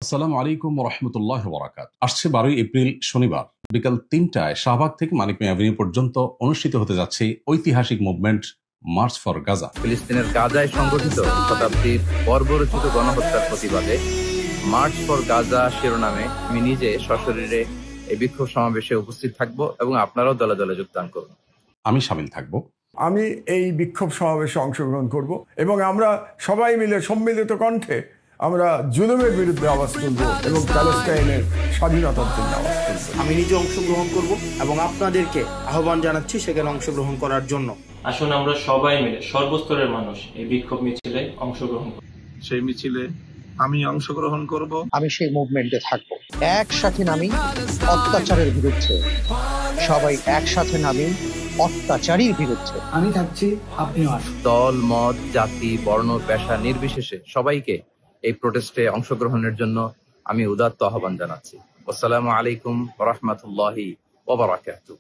আসসালামু আলাইকুম রহমতুল্লাহ বরাকাত। আসছে 12ই এপ্রিল শনিবার বিকাল 3টায় শাহবাগ থেকে মানিক মিয়া এভিনিউ পর্যন্ত অনুষ্ঠিত হতে যাচ্ছে ঐতিহাসিক মুভমেন্ট মার্চ ফর গাজা। ফিলিস্তিনের গাজায় সংগঠিত শতাব্দীর বর্বরোচিত গণহত্যার প্রতিবাদে মার্চ ফর গাজা শিরোনামে আমি নিজে সশরীরে এই বিক্ষোভ সমাবেশে উপস্থিত থাকব এবং আপনারাও দলে দলে যোগদান করুন। আমি শামিল থাকব। আমি এই বিক্ষোভ সমাবেশে অংশগ্রহণ করব এবং আমরা সবাই মিলে সম্মিলিত কণ্ঠে আমরা জুলুমের বিরুদ্ধে আওয়াজ তুলব এবং প্যালেস্টাইনের স্বাধীনতার জন্য আওয়াজ তুলব। আমি নিজে অংশগ্রহণ করব এবং আপনাদেরকে আহ্বান জানাচ্ছি সেখানে অংশগ্রহণ করার জন্য। আসুন আমরা সবাই মিলে সর্বস্তরের মানুষ এই বিক্ষোভ মিছিলে অংশগ্রহণ করব। সেই মিছিলে আমি অংশগ্রহণ করব। আমি সেই মুভমেন্টে থাকবো। একসাথে নামি অত্যাচারের বিরুদ্ধে, সবাই একসাথে নামি অত্যাচারীর বিরুদ্ধে। আমি থাকছি, আপনিও আসুন। দল, মত, জাতি, বর্ণ, পেশা নির্বিশেষে সবাইকে এই প্রোটেস্টে অংশগ্রহণের জন্য আমি উদাত্ত আহ্বান জানাচ্ছি। আসসালামু আলাইকুম ওয়া রাহমাতুল্লাহি ওয়া বারাকাতুহু।